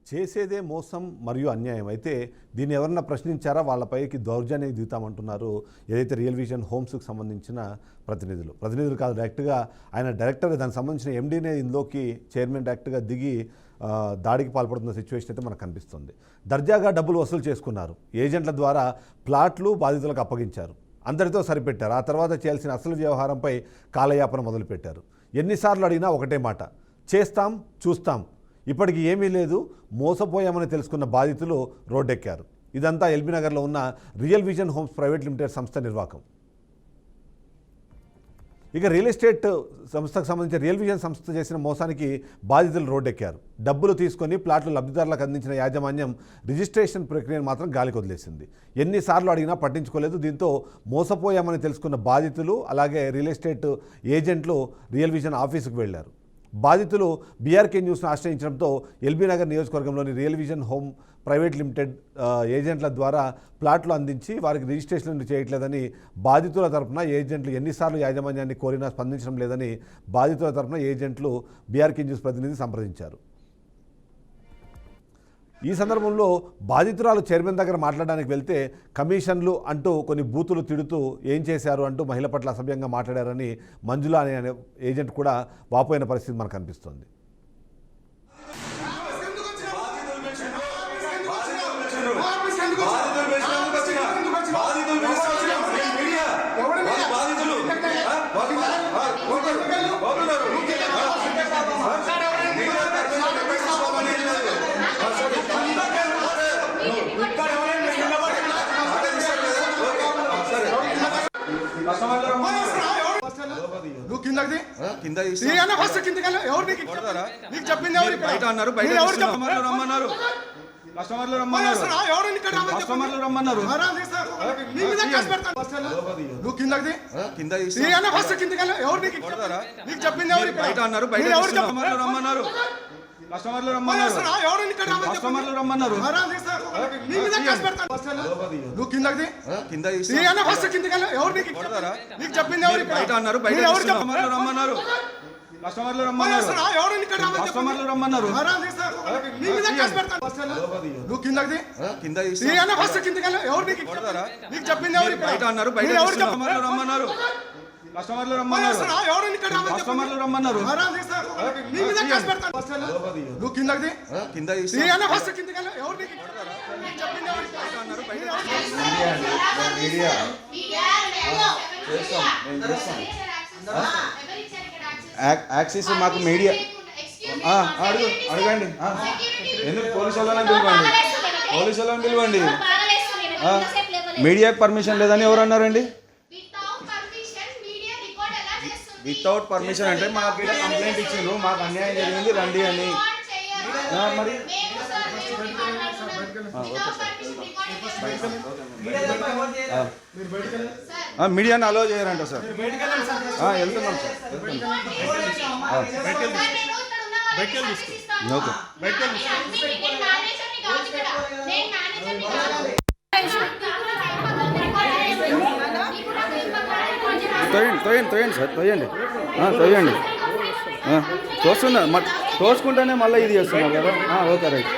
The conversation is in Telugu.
చేసేదే మోసం మరియు అన్యాయం. అయితే దీన్ని ఎవరన్నా ప్రశ్నించారా, వాళ్ళపైకి దౌర్జన్యం దిగుతామంటున్నారు ఏదైతే రియల్ విజన్ హోమ్స్కి సంబంధించిన ప్రతినిధులు కాదు, డైరెక్ట్గా ఆయన డైరెక్టర్ దానికి సంబంధించిన ఎండీనే ఇందులోకి చైర్మన్ డైరెక్ట్గా దిగి దాడికి పాల్పడుతున్న సిచ్యువేషన్ అయితే మనకు కనిపిస్తుంది. దర్జాగా డబ్బులు వసూలు చేసుకున్నారు, ఏజెంట్ల ద్వారా ప్లాట్లు బాధితులకు అప్పగించారు, అందరితో సరిపెట్టారు. ఆ తర్వాత చేయాల్సిన అసలు వ్యవహారంపై కాలయాపన మొదలుపెట్టారు. ఎన్నిసార్లు అడిగినా ఒకటే మాట, చేస్తాం చూస్తాం, ఇప్పటికి ఏమీ లేదు, మోసపోయామని తెలుసుకున్న బాధితులు రోడ్డెక్కారు. ఇదంతా ఎల్బీ నగర్లో ఉన్న real vision homes private limited సంస్థ నిర్వాహకం. ఇక రియల్ ఎస్టేట్ సంస్థకు సంబంధించిన రియల్ విజన్ సంస్థ చేసిన మోసానికి బాధితులు రోడ్డెక్కారు. డబ్బులు తీసుకొని ప్లాట్లు లబ్ధిదారులకు అందించిన యాజమాన్యం రిజిస్ట్రేషన్ ప్రక్రియను మాత్రం గాలికి వదిలేసింది. ఎన్నిసార్లు అడిగినా పట్టించుకోలేదు. దీంతో మోసపోయామని తెలుసుకున్న బాధితులు అలాగే రియల్ ఎస్టేట్ ఏజెంట్లు రియల్ విజన్ ఆఫీసుకు వెళ్లారు. బాధితులు బీఆర్కే న్యూస్ను ఆశ్రయించడంతో ఎల్బీ నగర్ నియోజకవర్గంలోని real vision home private limited ఏజెంట్ల ద్వారా ప్లాట్లు అందించి వారికి రిజిస్ట్రేషన్ చేయట్లేదని బాధితుల తరఫున ఏజెంట్లు ఎన్నిసార్లు యాజమాన్యాన్ని కోరినా స్పందించడం లేదని బాధితుల తరఫున ఏజెంట్లు బీఆర్కే న్యూస్ ప్రతినిధి సంప్రదించారు. ఈ సందర్భంలో బాధితురాలు చైర్మన్ దగ్గర మాట్లాడడానికి వెళ్తే కమిషన్లు అంటూ కొన్ని బూతులు తిడుతూ ఏం చేశారు అంటూ మహిళ పట్ల అసభ్యంగా మాట్లాడారని మంజుల అనే ఏజెంట్ కూడా వాపోయిన పరిస్థితి మనకు కనిపిస్తోంది. నువ్వు కిందకి ఫస్ట్ కిందకి ఎవరు నీకు చెప్పింది ఎవరు బయట అన్నారు, బయట రమ్మన్నారు, కస్టమర్లు రమ్మన్నారు. నువ్వు కిందకి ఫస్ట్ కిందకి ఎవరు నీకు చెప్పింది ఎవరు బయట అన్నారు, బయట రమ్మన్నారు, కస్టమర్లు రమ్మన్నారు. నువ్వు కిందకి ఫస్ట్ కిందకి ఎవరు నీకు చెప్పింది ఎవరు బయట అన్నారు, బయట రమ్మన్నారు, కస్టమర్లు రమ్మన్నారు. నువ్వు కిందకి ఫస్ట్ కిందకి ఎవరు నీకు చెప్పింది ఎవరు బయట అన్నారు, బయట రమ్మన్నారు, కస్టమర్లు రమ్మన్నారు. నువ్వు కిందకి ఫస్ట్ కిందకి ఎవరు నీకు చెప్పింది ఎవరు బయట అన్నారు, బయట యాక్సిస్ మాకు మీడియా అడగండి, ఎందుకు పోలీసు వాళ్ళని పిలవండి. మీడియాకి పర్మిషన్ లేదని ఎవరు అన్నారండి? వితౌట్ పర్మిషన్ అంటే మాకు ఇక్కడ కంప్లైంట్ ఇచ్చిండ్రు, మాకు అన్యాయం జరిగింది రండి అని. మరి మీడియాని అలో చేయరంట సార్. వెళ్తున్నాం సార్, ఓకే. తోయండి సార్, తోయండి. తోస్తున్నా, తోసుకుంటేనే మళ్ళీ ఇది చేస్తున్నాం కదా. Okay, right.